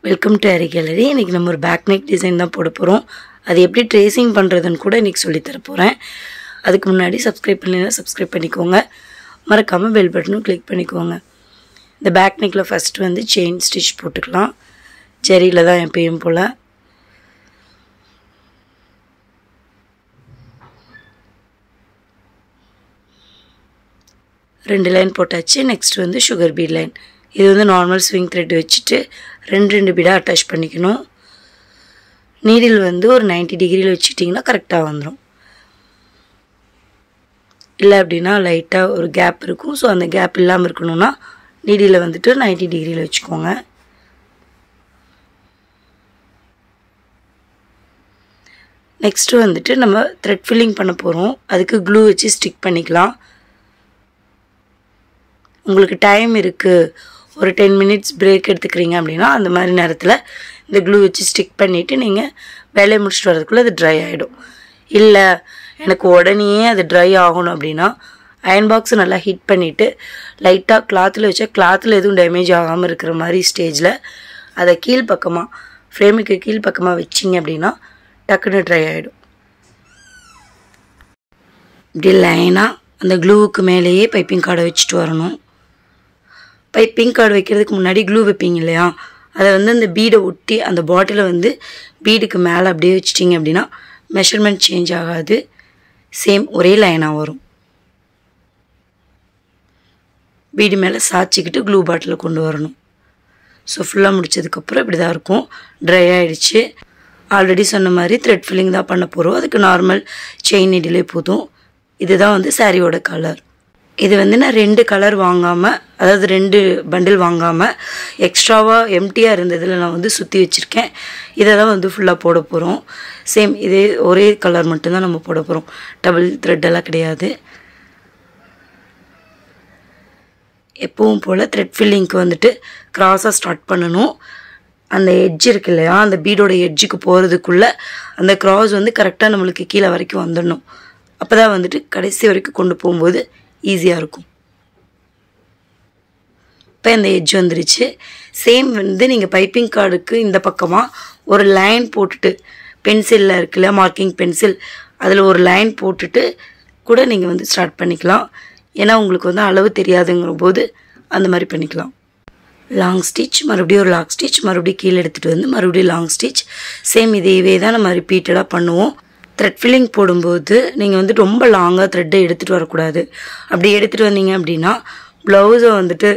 Welcome to ஏரி gallery. இன்றைக்கி நம்ம ஒரு பேக் நெக் டிசைன் தான் போட போகிறோம். அது எப்படி ட்ரேசிங் பண்ணுறதுன்னு கூட இன்றைக்கி சொல்லித்தர போகிறேன். அதுக்கு முன்னாடி சப்ஸ்கிரைப் பண்ணலைன்னா சப்ஸ்கிரைப் பண்ணிக்கோங்க. மறக்காமல் பெல் பட்டனும் கிளிக் பண்ணிக்கோங்க. இந்த பேக் நெக்கில் ஃபஸ்ட்டு வந்து செயின் ஸ்டிச் போட்டுக்கலாம். ஜரியில் தான் எப்பயும் போல். ரெண்டு லைன் போட்டாச்சு. நெக்ஸ்ட் வந்து சுகர் பீட் லைன். இது வந்து நார்மல் ஸ்விங் த்ரெட் வச்சுட்டு ரெண்டு பீடாக அட்டாச் பண்ணிக்கணும். நீடில் வந்து ஒரு 90 டிகிரியில் வச்சுட்டிங்கன்னா கரெக்டாக வந்துடும். இல்லை அப்படின்னா லைட்டாக ஒரு கேப் இருக்கும். ஸோ அந்த கேப் இல்லாமல் இருக்கணும்னா நீடில் வந்துட்டு 90 டிகிரியில் வச்சுக்கோங்க. நெக்ஸ்ட்டு வந்துட்டு நம்ம த்ரெட் ஃபில்லிங் பண்ண போகிறோம். அதுக்கு க்ளூ வச்சு ஸ்டிக் பண்ணிக்கலாம். உங்களுக்கு டைம் இருக்குது, ஒரு 10 மினிட்ஸ் பிரேக் எடுத்துக்கிறீங்க அப்படின்னா அந்த மாதிரி நேரத்தில் இந்த க்ளூ வச்சு ஸ்டிக் பண்ணிவிட்டு நீங்கள் வேலையை முடிச்சுட்டு வரதுக்குள்ளே அது ட்ரை ஆகிடும். இல்லை எனக்கு உடனே அது ட்ரை ஆகணும் அப்படின்னா அயன் பாக்ஸை நல்லா ஹீட் பண்ணிவிட்டு லைட்டாக கிளாத்தில் வச்சா கிளாத்தில் எதுவும் டேமேஜ் ஆகாமல் இருக்கிற மாதிரி ஸ்டேஜில் அதை கீழ்ப்பக்கமாக ஃப்ரேமுக்கு கீழ்ப்பக்கமாக வச்சிங்க அப்படின்னா டக்குன்னு ட்ரை ஆகிடும். இப்படி லைனாக அந்த க்ளூவுக்கு மேலேயே பைப்பிங் கார்டை வச்சுட்டு வரணும். பைப்பிங் கார்டு வைக்கிறதுக்கு முன்னாடி க்ளூ வைப்பீங்க இல்லையா, அதை வந்து அந்த பீடை ஒட்டி அந்த பாட்டிலை வந்து பீடுக்கு மேலே அப்படியே வச்சிட்டிங்க அப்படின்னா மெஷர்மெண்ட் சேஞ்ச் ஆகாது. சேம் ஒரே லைனாக வரும். பீடு மேலே சாய்ச்சிக்கிட்டு க்ளூ பாட்டிலை கொண்டு வரணும். ஸோ ஃபுல்லாக முடித்ததுக்கப்புறம் இப்படி தான் இருக்கும். ட்ரை ஆகிடுச்சு. ஆல்ரெடி சொன்ன மாதிரி த்ரெட் ஃபில்லிங் தான் பண்ண போகிறோம். அதுக்கு நார்மல் செயின் நீடிலே போதும். இதுதான் வந்து சாரியோட கலர். இது வந்து நான் 2 கலர் வாங்காமல், அதாவது 2 பண்டில் வாங்காமல் எக்ஸ்ட்ராவாக எம்டியாக இருந்ததில் நான் வந்து சுற்றி வச்சுருக்கேன். இதை தான் வந்து ஃபுல்லாக போட போகிறோம். சேம் இதே ஒரே கலர் மட்டும்தான் நம்ம போட போகிறோம். டபுள் த்ரெட்டெல்லாம் கிடையாது. எப்பவும் போல் த்ரெட் ஃபில்லிங்க்கு வந்துட்டு கிராஸாக ஸ்டார்ட் பண்ணணும். அந்த எட்ஜ் இருக்கு இல்லையா, அந்த பீடோட எட்ஜுக்கு போகிறதுக்குள்ளே அந்த கிராஸ் வந்து கரெக்டாக நம்மளுக்கு கீழே வரைக்கும் வந்துடணும். அப்போ தான் வந்துட்டு கடைசி வரைக்கும் கொண்டு போகும்போது ஈஸியாக இருக்கும். இப்போ இந்த எட்ஜ் வந்துருச்சு. சேம் வந்து நீங்கள் பைப்பிங் கார்டுக்கு இந்த பக்கமாக ஒரு லைன் போட்டுட்டு, பென்சிலில் இருக்குல்ல மார்க்கிங் பென்சில், அதில் ஒரு லைன் போட்டுட்டு கூட நீங்கள் வந்து ஸ்டார்ட் பண்ணிக்கலாம். ஏன்னா உங்களுக்கு வந்து அளவு தெரியாதுங்கிற போது அந்த மாதிரி பண்ணிக்கலாம். லாங் ஸ்டிச், மறுபடியும் ஒரு லாங் ஸ்டிச், மறுபடியும் கீழே எடுத்துகிட்டு வந்து மறுபடியும் லாங் ஸ்டிச். சேம் இதேவே தான் நம்ம ரிப்பீட்டடாக பண்ணுவோம். த்ரெட் ஃபில்லிங் போடும்போது நீங்கள் வந்து ரொம்ப லாங்காக த்ரெட்டை எடுத்துகிட்டு வரக்கூடாது. அப்படி எடுத்துகிட்டு வந்தீங்க அப்படின்னா ப்ளவுஸை வந்துட்டு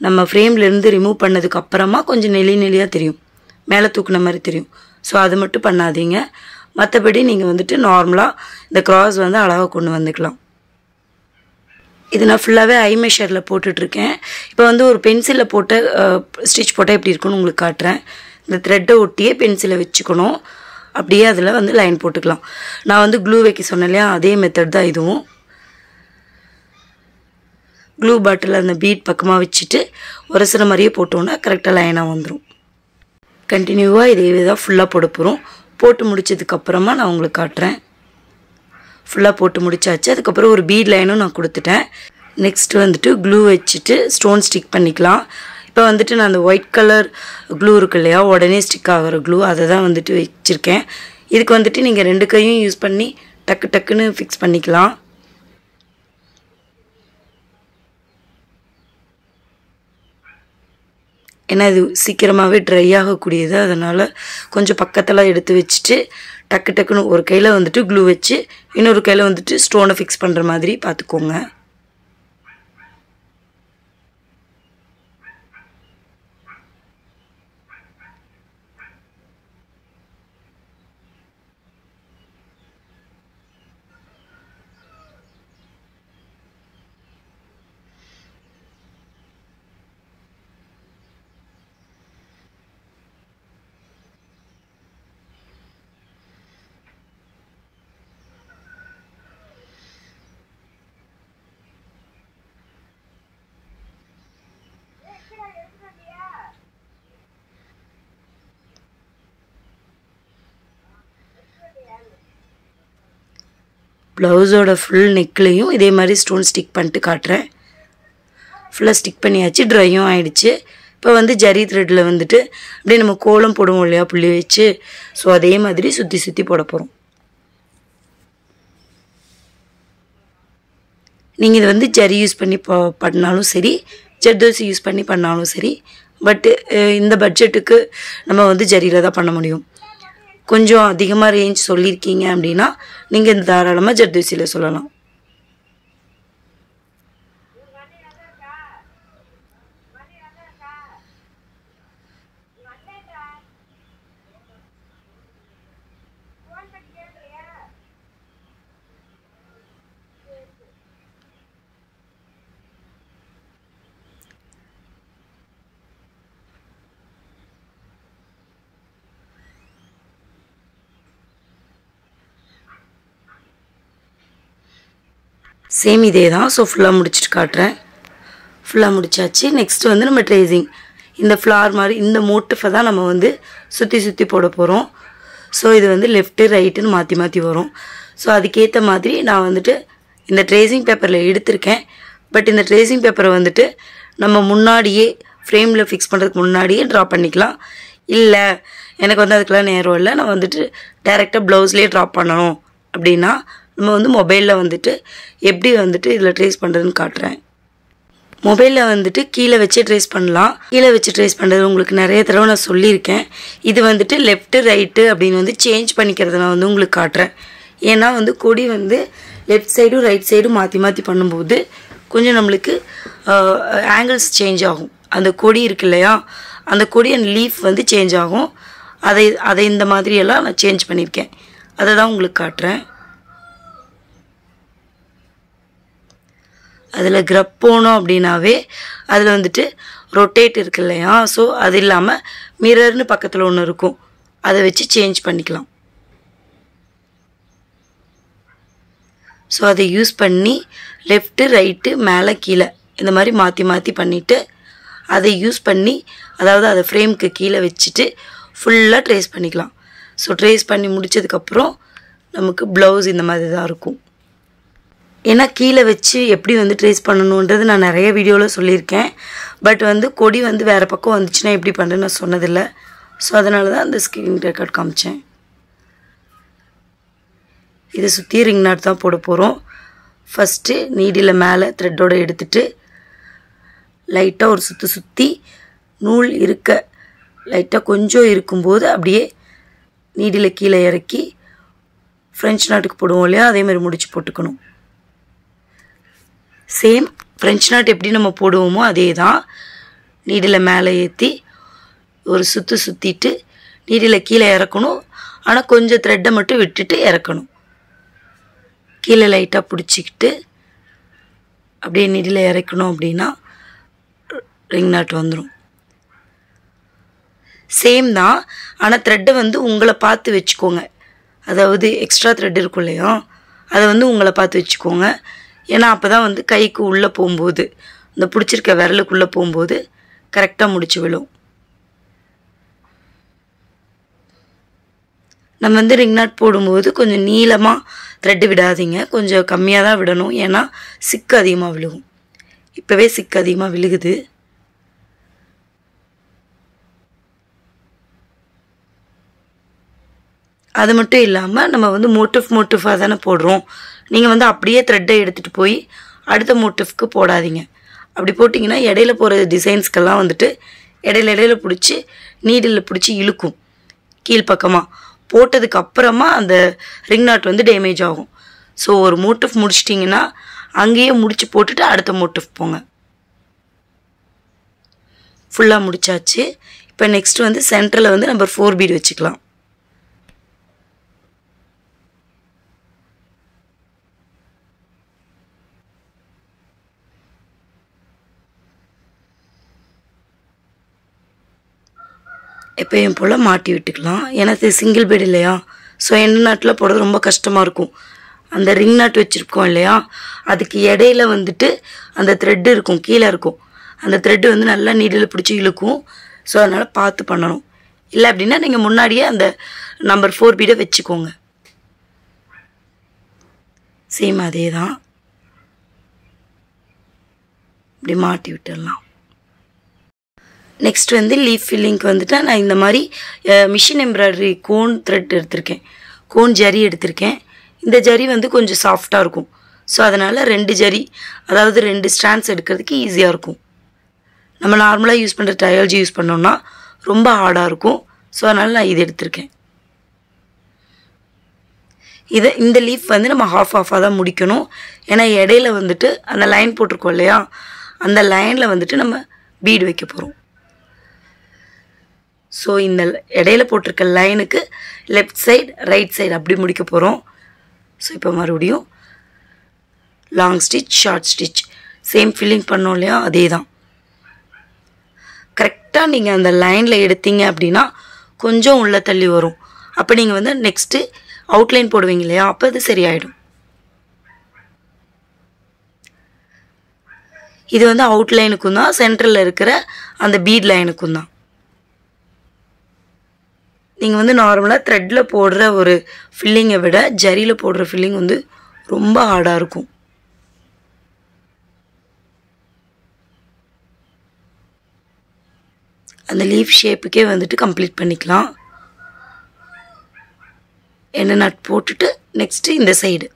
நம்ம ஃப்ரேம்லேருந்து ரிமூவ் பண்ணதுக்கு அப்புறமா கொஞ்சம் நெளியாக தெரியும், மேலே தூக்குன மாதிரி தெரியும். ஸோ அது மட்டும் பண்ணாதீங்க. மற்றபடி நீங்கள் வந்துட்டு நார்மலாக இந்த கிராஸ் வந்து அழகாக கொண்டு வந்துக்கலாம். இது நான் ஃபுல்லாகவே ஐ மெஷரில் போட்டுட்ருக்கேன். இப்போ வந்து ஒரு பென்சிலில் போட்ட ஸ்டிச் போட்டால் எப்படி இருக்குன்னு உங்களுக்கு காட்டுறேன். இந்த த்ரெட்டை ஒட்டியே பென்சிலை வச்சுக்கணும். அப்படியே அதில் வந்து லைன் போட்டுக்கலாம். நான் வந்து க்ளூ வைக்க சொன்னேன் இல்லையா, அதே மெத்தட் தான் இதுவும். க்ளூ பாட்டில் அந்த பீட் பக்கமாக வச்சுட்டு உரசுற மாதிரியே போட்டோன்னா கரெக்டாக லைனாக வந்துடும். கண்டினியூவாக இதே தான் ஃபுல்லாக போட போகிறோம். போட்டு முடித்ததுக்கப்புறமா நான் உங்களுக்கு காட்டுறேன். ஃபுல்லாக போட்டு முடிச்சாச்சு. அதுக்கப்புறம் ஒரு பீட் லைனும் நான் கொடுத்துட்டேன். நெக்ஸ்ட்டு வந்துட்டு க்ளூ வச்சுட்டு ஸ்டோன் ஸ்டிக் பண்ணிக்கலாம். இப்போ வந்துட்டு நான் அந்த ஒயிட் கலர் க்ளூ இருக்கு இல்லையா, உடனே ஸ்டிக் ஆகிற க்ளூ, அதை தான் வந்துட்டு வச்சுருக்கேன். இதுக்கு வந்துட்டு நீங்கள் 2 கையும் யூஸ் பண்ணி டக்குன்னு ஃபிக்ஸ் பண்ணிக்கலாம். ஏன்னா இது சீக்கிரமாகவே ட்ரை ஆகக்கூடியது. அதனால் கொஞ்சம் பக்கத்தில் எடுத்து வச்சுட்டு டக்குன்னு ஒரு கையில் வந்துட்டு க்ளூ வச்சு இன்னொரு கையில் வந்துட்டு ஸ்டோனை ஃபிக்ஸ் பண்ணுற மாதிரி பார்த்துக்கோங்க. ப்ளவுஸோட ஃபுல் நெக்லையும் இதே மாதிரி ஸ்டோன் ஸ்டிக் பண்ணிட்டு காட்டுறேன். ஃபுல்லாக ஸ்டிக் பண்ணியாச்சு. ட்ரையும் ஆகிடுச்சு. இப்போ வந்து ஜரி த்ரெட்டில் வந்துட்டு அப்படியே நம்ம கோலம் போடுவோம் இல்லையா புள்ளி வச்சு, ஸோ அதே மாதிரி சுற்றி சுற்றி போட போகிறோம். நீங்கள் இது வந்து ஜரி யூஸ் பண்ணி பண்ணாலும் சரி, ஜர்தோசி யூஸ் பண்ணி பண்ணாலும் சரி, பட்டு இந்த பட்ஜெட்டுக்கு நம்ம வந்து ஜரியில் தான் பண்ண முடியும். கொஞ்சம் அதிகமாக ரேஞ்ச் சொல்லியிருக்கீங்க அப்படின்னா நீங்கள் இந்த தாராளமாக ஜர்தோசியில் சொல்லலாம். சேம் இதே தான். ஸோ ஃபுல்லாக முடிச்சுட்டு காட்டுறேன். ஃபுல்லாக முடிச்சாச்சு. நெக்ஸ்ட்டு வந்து நம்ம ட்ரேசிங், இந்த ஃப்ளார் மாதிரி இந்த மோட்டிஃபை தான் நம்ம வந்து சுற்றி சுற்றி போட போகிறோம். ஸோ இது வந்து லெஃப்ட்டு ரைட்டுன்னு மாற்றி மாற்றி வரும். ஸோ அதுக்கேற்ற மாதிரி நான் வந்துட்டு இந்த ட்ரேசிங் பேப்பரில் எடுத்திருக்கேன். பட் இந்த ட்ரேசிங் பேப்பரை வந்துட்டு நம்ம முன்னாடியே ஃப்ரேமில் ஃபிக்ஸ் பண்ணுறதுக்கு முன்னாடியே ட்ரா பண்ணிக்கலாம். இல்லை எனக்கு வந்து அதுக்கெலாம் நேரம் இல்லை, நான் வந்துட்டு டைரெக்டாக ப்ளவுஸ்லேயே ட்ரா பண்ணணும் அப்படின்னா நம்ம வந்து மொபைலில் வந்துட்டு எப்படி வந்துட்டு இதில் ட்ரேஸ் பண்ணுறதுன்னு காட்டுறேன். மொபைலில் வந்துட்டு கீழே வச்சு ட்ரேஸ் பண்ணலாம். கீழே வச்சு ட்ரேஸ் பண்ணுறது உங்களுக்கு நிறைய தடவை நான் சொல்லியிருக்கேன். இது வந்துட்டு லெஃப்ட்டு ரைட்டு அப்படின்னு வந்து சேஞ்ச் பண்ணிக்கிறத நான் வந்து உங்களுக்கு காட்டுறேன். ஏன்னா வந்து கொடி வந்து லெஃப்ட் சைடும் ரைட் சைடும் மாற்றி மாற்றி பண்ணும்போது கொஞ்சம் நம்மளுக்கு ஆங்கிள்ஸ் சேஞ்ச் ஆகும். அந்த கொடி இருக்கு இல்லையா, அந்த கொடி அண்ட் லீஃப் வந்து சேஞ்ச் ஆகும். அதை இந்த மாதிரியெல்லாம் நான் சேஞ்ச் பண்ணியிருக்கேன். அதை தான் உங்களுக்கு காட்டுறேன். அதில் கிரப் போனோம் அப்படின்னாவே அதில் வந்துட்டு ரொட்டேட் இருக்கு இல்லையா, ஸோ அது இல்லாமல் மிரர்னு பக்கத்தில் ஒன்று இருக்கும், அதை வச்சு சேஞ்ச் பண்ணிக்கலாம். ஸோ அதை யூஸ் பண்ணி லெஃப்ட்டு ரைட்டு மேலே கீழே இந்த மாதிரி மாற்றி மாற்றி பண்ணிவிட்டு அதை யூஸ் பண்ணி, அதாவது அதை ஃப்ரேமுக்கு கீழே வச்சுட்டு ஃபுல்லாக ட்ரேஸ் பண்ணிக்கலாம். ஸோ ட்ரேஸ் பண்ணி முடித்ததுக்கப்புறம் நமக்கு ப்ளவுஸ் இந்த மாதிரி தான் இருக்கும். ஏன்னா கீழே வச்சு எப்படி வந்து ட்ரேஸ் பண்ணணுன்றது நான் நிறைய வீடியோவில் சொல்லியிருக்கேன். பட் வந்து கொடி வந்து வேறு பக்கம் வந்துச்சுன்னா எப்படி பண்ணுறேன்னு நான் சொன்னதில்லை. ஸோ அதனால தான் அந்த ஸ்க்ரீன் ரெக்கார்ட் காமிச்சேன். இதை சுற்றி ரிங் நாட் தான் போட போகிறோம். ஃபஸ்ட்டு நீடில் மேலே த்ரெட்டோடு எடுத்துகிட்டு லைட்டாக ஒரு சுற்றி சுற்றி நூல் இருக்க லைட்டாக கொஞ்சம் இருக்கும்போது அப்படியே நீடில் கீழே இறக்கி ஃப்ரெஞ்ச் நாட்டுக்கு போடுவோம் இல்லையா, அதேமாதிரி முடிச்சு போட்டுக்கணும். சேம் ஃப்ரெஞ்ச் நாட் எப்படி நம்ம போடுவோமோ அதே தான். நீடில் மேலே ஏற்றி ஒரு சுற்று சுற்றிட்டு நீடில் கீழே இறக்கணும். ஆனால் கொஞ்சம் த்ரெட்டை மட்டும் விட்டுட்டு இறக்கணும். கீழே லைட்டாக பிடிச்சிக்கிட்டு அப்படியே நீடில் இறக்கணும் அப்படின்னா ரிங் நாட் வந்துடும். சேம் தான், ஆனால் த்ரெட்டை வந்து உங்களை பார்த்து வச்சுக்கோங்க. அதாவது எக்ஸ்ட்ரா த்ரெட் இருக்கும் இல்லையா, அதை வந்து உங்களை பார்த்து வச்சுக்கோங்க. ஏன்னா அப்போ தான் வந்து கைக்கு உள்ளே போகும்போது, இந்த பிடிச்சிருக்க விரலுக்குள்ளே போகும்போது கரெக்டாக முடிச்சு விழும். நம்ம வந்து ரிங் நாட் போடும்போது கொஞ்சம் நீளமாக த்ரெட்டு விடாதீங்க, கொஞ்சம் கம்மியாக தான் விடணும். ஏன்னா சிக்கு அதிகமாக விழுகும். இப்போவே சிக்கு அதிகமாக விழுகுது. அது மட்டும் இல்லாமல் நம்ம வந்து மோட்டிஃபாக தானே போடுறோம். நீங்கள் வந்து அப்படியே த்ரெட்டை எடுத்துகிட்டு போய் அடுத்த மோட்டிஃப்க்கு போடாதீங்க. அப்படி போட்டிங்கன்னா இடையில போகிற டிசைன்ஸ்க்கெல்லாம் வந்துட்டு இடையில பிடிச்சி நீடில் பிடிச்சி இழுக்கும். கீழ்ப்பக்கமாக போட்டதுக்கு அப்புறமா அந்த ரிங் நாட் வந்து டேமேஜ் ஆகும். ஸோ ஒரு மோட்டிஃப் முடிச்சிட்டிங்கன்னா அங்கேயே முடிச்சு போட்டுட்டு அடுத்த மோட்டிஃப் போங்க. ஃபுல்லாக முடிச்சாச்சு. இப்போ நெக்ஸ்ட் வந்து சென்டரில் வந்து நம்பர் 4 பீட் வச்சுக்கலாம். எப்பயும் போல் மாட்டி விட்டுக்கலாம். ஏன்னா இது சிங்கிள் பீட் இல்லையா, ஸோ எண்ட் நாட்டில் போடுறது ரொம்ப கஷ்டமாக இருக்கும். அந்த ரிங் நாட் வச்சுருக்கோம் இல்லையா, அதுக்கு இடையில வந்துட்டு அந்த த்ரெட்டு இருக்கும், கீழே இருக்கும். அந்த த்ரெட்டு வந்து நல்லா நீடில் பிடிச்சி இழுக்கும். ஸோ அதனால் பார்த்து பண்ணணும். இல்லை அப்படின்னா நீங்கள் முன்னாடியே அந்த நம்பர் 4 பீடை வச்சுக்கோங்க. சேம் அதே தான், இப்படி மாட்டி விட்டுடலாம். நெக்ஸ்ட் வந்து லீஃப் ஃபில்லிங்க்கு வந்துட்டு நான் இந்த மாதிரி மிஷின் எம்ப்ராய்டரி கோன் த்ரெட் எடுத்திருக்கேன், கோன் ஜரி எடுத்திருக்கேன். இந்த ஜரி வந்து கொஞ்சம் சாஃப்டாக இருக்கும். ஸோ அதனால் 2 ஜரி, அதாவது 2 ஸ்ட்ராண்ட்ஸ் எடுக்கிறதுக்கு ஈஸியாக இருக்கும். நம்ம நார்மலாக யூஸ் பண்ணுற டயல்ஜி யூஸ் பண்ணோம்னா ரொம்ப ஹார்டாக இருக்கும். ஸோ அதனால் நான் இது எடுத்திருக்கேன். இந்த லீஃப் வந்து நம்ம ஹாஃபாக தான் முடிக்கணும். ஏன்னா இடையில வந்துட்டு அந்த லைன் போட்டிருக்கோம் இல்லையா, அந்த லைனில் வந்துட்டு நம்ம பீடு வைக்க போகிறோம். ஸோ இந்த இடையில போட்டிருக்க லைனுக்கு லெஃப்ட் சைடு ரைட் சைடு அப்படி முடிக்க போகிறோம். ஸோ இப்போ மறுபடியும் long stitch, short stitch, same filling பண்ணோம் இல்லையா, அதே தான். கரெக்டாக நீங்கள் அந்த லைனில் எடுத்தீங்க அப்படின்னா கொஞ்சம் உள்ளே தள்ளி வரும். அப்போ நீங்கள் வந்து நெக்ஸ்ட்டு அவுட்லைன் போடுவீங்க இல்லையா, அப்போ அது சரியாயிடும். இது வந்து அவுட்லைனுக்கும் தான், சென்டரில் இருக்கிற அந்த பீட் லைனுக்கும் தான். நீங்கள் வந்து நார்மலாக த்ரெட்டில் போடுற ஒரு ஃபில்லிங்கை விட ஜரியில் போடுற ஃபில்லிங் வந்து ரொம்ப ஹார்டாக இருக்கும். அந்த லீஃப் ஷேப்புக்கே வந்துட்டு கம்ப்ளீட் பண்ணிக்கலாம். எண்ணெய் நட் போட்டுட்டு நெக்ஸ்ட்டு இந்த சைடு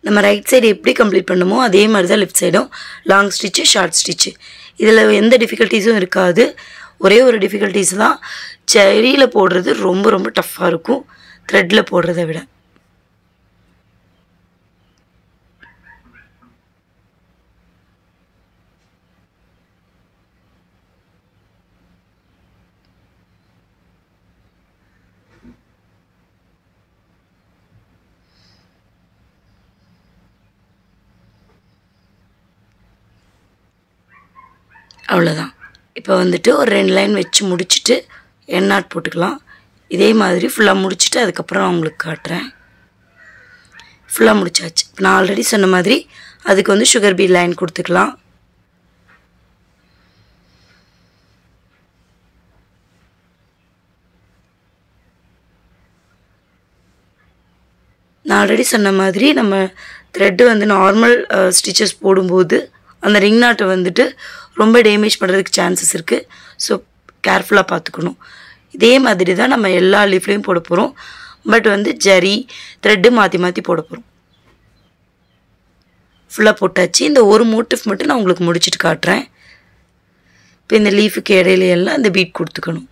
நம்ம ரைட் சைடு எப்படி கம்ப்ளீட் பண்ணுமோ அதே மாதிரி தான் லெஃப்ட் சைடும். லாங் ஸ்டிச்சு, ஷார்ட் ஸ்டிச்சு, இதில் எந்த டிஃபிகல்ட்டிஸும் இருக்காது. ஒரே ஒரு டிஃபிகல்ட்டிஸ் தான், ஜரியில் போடுறது ரொம்ப ரொம்ப டஃப்பாக இருக்கும் த்ரெட்டில் போடுறத விட. அவ்வளோதான். இப்போ வந்துட்டு ஒரு 2 லைன் வச்சு முடிச்சுட்டு எண்ணாட் போட்டுக்கலாம். இதே மாதிரி ஃபுல்லாக முடிச்சுட்டு அதுக்கப்புறம் நான் உங்களுக்கு காட்டுறேன். ஃபுல்லாக முடிச்சாச்சு. இப்போ நான் ஆல்ரெடி சொன்ன மாதிரி அதுக்கு வந்து சுகர் பீட் லைன் கொடுத்துக்கலாம். நான் ஆல்ரெடி சொன்ன மாதிரி நம்ம த்ரெட்டு வந்து நார்மல் ஸ்டிச்சஸ் போடும்போது அந்த ரிங் நாட்டை வந்துட்டு ரொம்ப டேமேஜ் பண்ணுறதுக்கு சான்சஸ் இருக்குது. ஸோ கேர்ஃபுல்லாக பார்த்துக்கணும். இதே மாதிரி தான் நம்ம எல்லா லீஃப்லேயும் போட போகிறோம். பட் வந்து ஜரி த்ரெட்டு மாற்றி மாற்றி போட போகிறோம். ஃபுல்லாக போட்டாச்சு. இந்த ஒரு மோட்டிவ் மட்டும் நான் உங்களுக்கு முடிச்சுட்டு காட்டுறேன். இப்போ இந்த லீஃபுக்கு இடையில எல்லாம் இந்த பீட் கொடுத்துக்கணும்.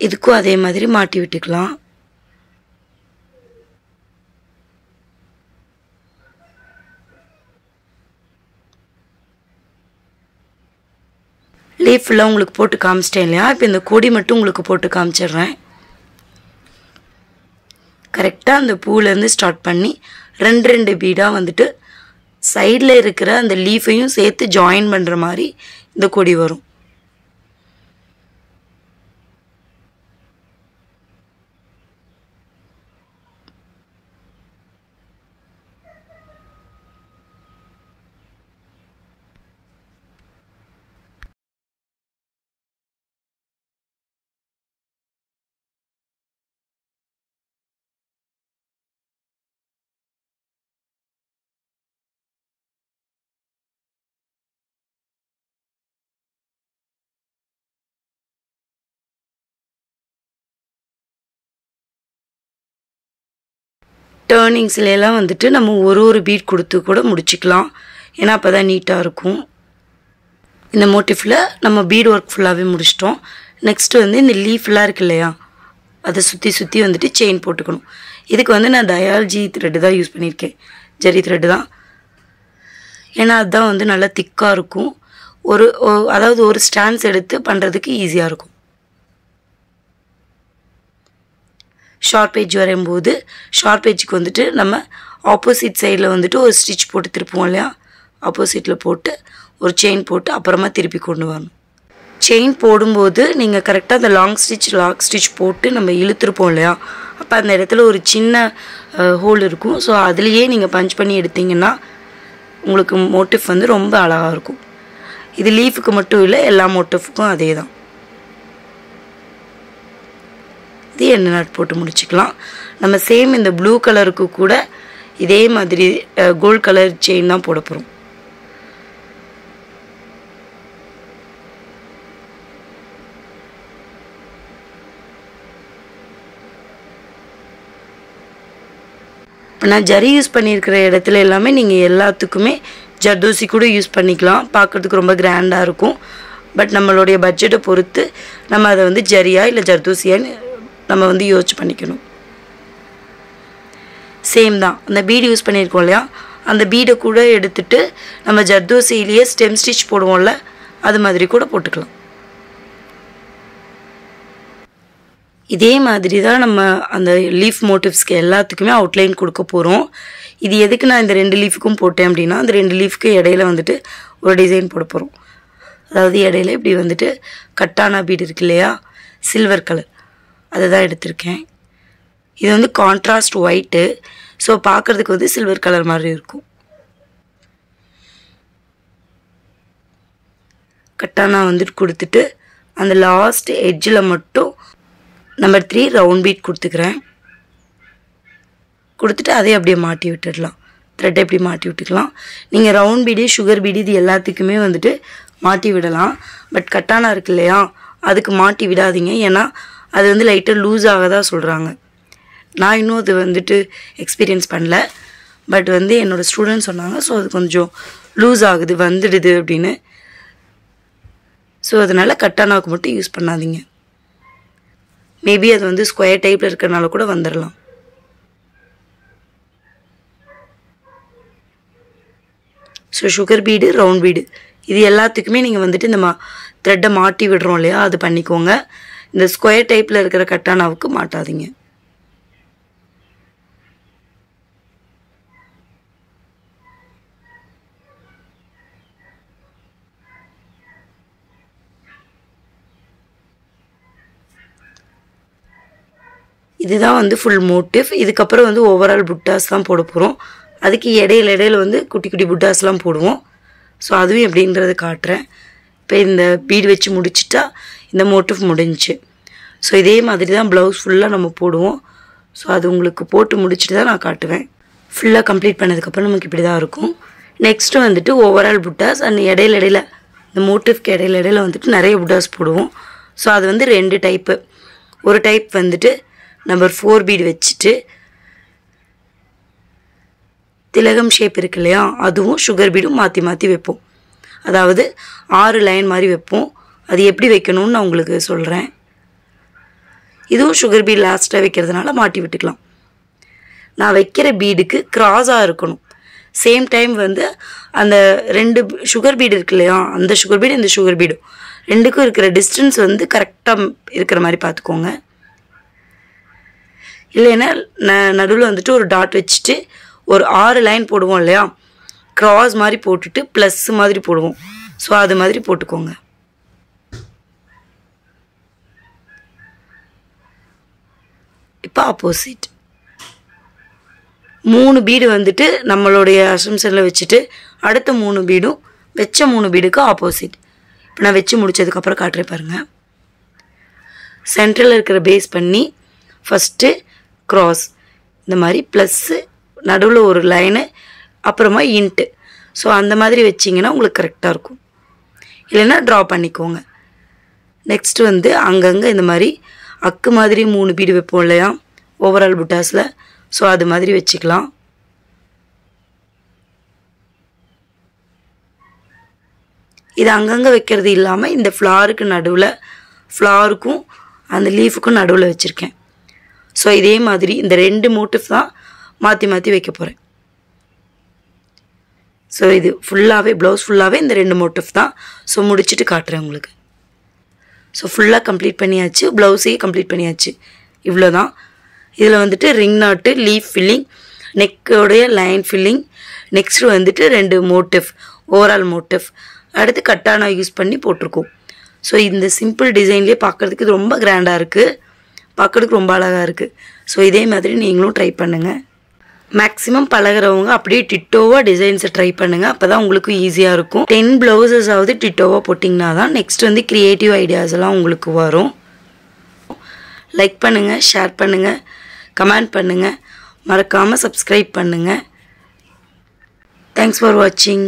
இதுக்கும் அதே மாதிரி மாட்டி விட்டுக்கலாம். லீஃப் ஃபுல்லாக உங்களுக்கு போட்டு காமிச்சிட்டேன் இல்லையா, இப்போ இந்த கொடி மட்டும் உங்களுக்கு போட்டு காமிச்சிடுறேன். கரெக்டாக அந்த பூலேருந்து ஸ்டார்ட் பண்ணி 2 பீடாக வந்துட்டு சைடில் இருக்கிற அந்த லீஃபையும் சேர்த்து ஜாயின் பண்ணுற மாதிரி இந்த கொடி வரும். டேர்னிங்ஸ்லாம் வந்துட்டு நம்ம ஒரு பீட் கொடுத்து கூட முடிச்சுக்கலாம். ஏன்னா அப்போ தான் நீட்டாக இருக்கும். இந்த மோட்டிஃபில் நம்ம பீட் ஒர்க் ஃபுல்லாகவே முடிச்சிட்டோம். நெக்ஸ்ட்டு வந்து இந்த லீஃப்லாம் இருக்கு இல்லையா, அதை சுற்றி வந்துட்டு செயின் போட்டுக்கணும். இதுக்கு வந்து நான் டயால்ஜி த்ரெட்டு தான் யூஸ் பண்ணியிருக்கேன், ஜரி த்ரெட்டு தான். ஏன்னா அதுதான் வந்து நல்லா திக்காக இருக்கும். அதாவது ஒரு ஸ்டாண்ட்ஸ் எடுத்து பண்ணுறதுக்கு ஈஸியாக இருக்கும். ஷார்ப் எட்ஜ் வரையும்போது ஷார்ப் எட்ஜுக்கு வந்துட்டு நம்ம ஆப்போசிட் சைடில் வந்துட்டு ஒரு ஸ்டிச் போட்டு திருப்புவோம் இல்லையா, ஆப்போசிட்டில் போட்டு ஒரு செயின் போட்டு அப்புறமா திருப்பி கொண்டு வரணும். செயின் போடும்போது நீங்கள் கரெக்டாக அந்த லாங் ஸ்டிச் போட்டு நம்ம இழுத்துருப்போம் இல்லையா, அப்போ அந்த இடத்துல ஒரு சின்ன ஹோல் இருக்கும். ஸோ அதுலேயே நீங்கள் பஞ்ச் பண்ணி எடுத்திங்கன்னா உங்களுக்கு மோட்டிவ் வந்து ரொம்ப அழகாக இருக்கும். இது லீஃபுக்கு மட்டும் இல்லை, எல்லா மோட்டிஃபுக்கும் அதே தான். இது எண்ணெய் நாட் போட்டு முடிச்சுக்கலாம். நம்ம சேம் இந்த ப்ளூ கலருக்கு கூட இதே மாதிரி கோல்ட் கலர் செயின் தான் போட போகிறோம். இப்போ நான் ஜரி யூஸ் பண்ணியிருக்கிற இடத்துல எல்லாமே நீங்கள் எல்லாத்துக்குமே ஜர்தோசி கூட யூஸ் பண்ணிக்கலாம். பார்க்குறதுக்கு ரொம்ப கிராண்டாக இருக்கும். பட் நம்மளுடைய பட்ஜெட்டை பொறுத்து நம்ம அதை வந்து ஜரியா இல்லை ஜர்தோசியான்னு நம்ம வந்து யோசிச்சு பண்ணிக்கணும். சேம் தான், அந்த பீடு யூஸ் பண்ணியிருக்கோம் இல்லையா, அந்த பீடை கூட எடுத்துட்டு நம்ம ஜர்தோசியிலேயே ஸ்டெம் ஸ்டிச் போடுவோம்ல, அது மாதிரி கூட போட்டுக்கலாம். இதே மாதிரி தான் நம்ம அந்த லீஃப் மோட்டிவ்ஸ்க்கு எல்லாத்துக்குமே அவுட்லைன் கொடுக்க போகிறோம். இது எதுக்கு நான் இந்த 2 லீஃபுக்கும் போட்டேன் அப்படின்னா, அந்த 2 லீஃபுக்கு இடையில வந்துட்டு ஒரு டிசைன் போட போகிறோம். அதாவது இடையில இப்படி வந்துட்டு கட்டானா பீடு இருக்கு இல்லையா, சில்வர் கலர், அதை தான் எடுத்திருக்கேன். இது வந்து கான்ட்ராஸ்ட் ஒயிட்டு, ஸோ பார்க்குறதுக்கு வந்து சில்வர் கலர் மாதிரி இருக்கும். கட்டானா வந்துட்டு கொடுத்துட்டு அந்த லாஸ்ட் எட்ஜில் மட்டும் நம்பர் 3 ரவுண்ட் பீட் கொடுத்துக்கிறேன். கொடுத்துட்டு அதே அப்படியே மாட்டி விட்டுடலாம். த்ரெட்டை எப்படி மாட்டி விட்டுக்கலாம். நீங்கள் ரவுண்ட் பீடு, சுகர் பீடு இது எல்லாத்துக்குமே வந்துட்டு மாட்டி விடலாம். பட் கட்டானா இருக்கு இல்லையா, அதுக்கு மாட்டி விடாதீங்க. ஏன்னா அது வந்து லைட்டாக லூஸ் ஆக தான் சொல்கிறாங்க. நான் இன்னும் அது வந்துட்டு எக்ஸ்பீரியன்ஸ் பண்ணல. பட் வந்து என்னோடய ஸ்டூடெண்ட் சொன்னாங்க, ஸோ அது கொஞ்சம் லூஸ் ஆகுது, வந்துடுது அப்படின்னு. ஸோ அதனால் கட்டானாவுக்கு மட்டும் யூஸ் பண்ணாதீங்க. மேபி அது வந்து ஸ்கொயர் டைப்பில் இருக்கிறனால கூட வந்துடலாம். So sugar feed, round feed இது எல்லாத்துக்குமே நீங்கள் வந்துட்டு இந்த த்ரெட்டை மாட்டி விடுறோம் இல்லையா, அது பண்ணிக்கோங்க. இந்த ஸ்கொயர் டைப்பில் இருக்கிற கட்டானாவுக்கு மாட்டாதீங்க. இதுதான் வந்து ஃபுல் மோட்டிவ். இதுக்கப்புறம் வந்து ஓவரால் புட்டாஸ் தான் போட போகிறோம். அதுக்கு இடையில வந்து குட்டி குட்டி புட்டாஸ்லாம் போடுவோம். ஸோ அதுவும் எப்படின்றது காட்டுறேன். இப்போ இந்த பீடு வச்சு முடிச்சிட்டா இந்த மோட்டிவ் முடிஞ்சிச்சு. ஸோ இதே மாதிரி தான் ப்ளவுஸ் ஃபுல்லாக நம்ம போடுவோம். ஸோ அது உங்களுக்கு போட்டு முடிச்சுட்டு தான் நான் காட்டுவேன். ஃபுல்லாக கம்ப்ளீட் பண்ணதுக்கப்புறம் நமக்கு இப்படி தான் இருக்கும். நெக்ஸ்ட்டு வந்துட்டு ஓவரால் புட்டாஸ் அண்ட் இடையில இந்த மோட்டிவ்க்கு இடையில வந்துட்டு நிறைய புட்டாஸ் போடுவோம். ஸோ அது வந்து 2 டைப்பு. ஒரு டைப் வந்துட்டு நம்பர் 4 பீடு வச்சுட்டு திலகம் ஷேப் இருக்கு இல்லையா, அதுவும் சுகர் பீடும் மாற்றி மாற்றி வைப்போம். அதாவது 6 லைன் மாதிரி வைப்போம். அது எப்படி வைக்கணும்னு நான் உங்களுக்கு சொல்கிறேன். இதுவும் சுகர் பீடு லாஸ்ட்டாக வைக்கிறதுனால மாட்டி விட்டுக்கலாம். நான் வைக்கிற பீடுக்கு கிராஸாக இருக்கணும். சேம் டைம் வந்து அந்த 2 சுகர் பீடு இருக்கு இல்லையா, அந்த சுகர் பீடு இந்த சுகர் பீடும் ரெண்டுக்கும் இருக்கிற டிஸ்டன்ஸ் வந்து கரெக்டாக இருக்கிற மாதிரி பார்த்துக்கோங்க. இல்லைன்னா நடுவில் வந்துட்டு ஒரு டாட் வச்சுட்டு ஒரு 6 லைன் போடுவோம் இல்லையா, கிராஸ் மாதிரி போட்டுட்டு ப்ளஸ் மாதிரி போடுவோம். ஸோ அது மாதிரி போட்டுக்கோங்க. இப்போ ஆப்போசிட் 3 பீடு வந்துட்டு நம்மளுடைய அசம்ஷனில் வச்சுட்டு அடுத்த 3 பீடும் வச்ச 3 பீடுக்கு ஆப்போசிட். இப்போ நான் வச்சு முடிச்சதுக்கப்புறம் காட்டுறேன் பாருங்கள். சென்ட்ரலில் இருக்கிற பேஸ் பண்ணி ஃபஸ்ட்டு க்ராஸ் இந்த மாதிரி ப்ளஸ்ஸு நடுவில் ஒரு லைனு அப்புறமா இன்ட்டு. ஸோ அந்த மாதிரி வச்சிங்கன்னா உங்களுக்கு கரெக்டாக இருக்கும். இல்லைன்னா ட்ரா பண்ணிக்கோங்க. நெக்ஸ்ட்டு வந்து அங்கங்கே இந்த மாதிரி அக்கு மாதிரி 3 பீடு வைப்போம் இல்லையா ஓவரால் புட்டாஸில். ஸோ அது மாதிரி வச்சுக்கலாம். இது அங்கங்கே வைக்கிறது இல்லாமல் இந்த ஃப்ளாருக்கு நடுவில், ஃப்ளாருக்கும் அந்த லீஃபுக்கும் நடுவில் வச்சுருக்கேன். ஸோ இதே மாதிரி இந்த 2 மோட்டிவ் தான் மாற்றி மாற்றி வைக்க போகிறேன். ஸோ இது ஃபுல்லாகவே ப்ளவுஸ் ஃபுல்லாகவே இந்த 2 மோட்டிவ் தான். ஸோ முடிச்சுட்டு காட்டுறேன் உங்களுக்கு. ஸோ ஃபுல்லாக கம்ப்ளீட் பண்ணியாச்சு, ப்ளவுஸையும் கம்ப்ளீட் பண்ணியாச்சு. இவ்வளோ தான். இதில் வந்துட்டு ரிங் நாட்டு, லீஃப் ஃபில்லிங், நெக்கோடைய லைன் ஃபில்லிங், நெக்ஸ்ட்டு வந்துட்டு 2 மோட்டிவ், ஓவரால் மோட்டிவ், அடுத்து கட்டானா யூஸ் பண்ணி போட்டிருக்கோம். ஸோ இந்த சிம்பிள் டிசைன்லேயே பார்க்குறதுக்கு இது ரொம்ப கிராண்டாக இருக்குது, பார்க்குறதுக்கு ரொம்ப அழகாக இருக்குது. ஸோ இதே மாதிரி நீங்களும் ட்ரை பண்ணுங்கள். மேக்ஸிமம் பழகிறவங்க அப்படியே டிட்டோவாக டிசைன்ஸை ட்ரை பண்ணுங்கள். அப்போ தான் உங்களுக்கு ஈஸியாக இருக்கும். 10 ப்ளவுசஸாவது டிட்டோவாக போட்டிங்கன்னா தான் நெக்ஸ்ட் வந்து க்ரியேட்டிவ் ஐடியாஸ் எல்லாம் உங்களுக்கு வரும். லைக் பண்ணுங்கள், ஷேர் பண்ணுங்கள், கமெண்ட் பண்ணுங்கள், மறக்காமல் சப்ஸ்கிரைப் பண்ணுங்கள். தேங்க்ஸ் ஃபார் வாட்சிங்.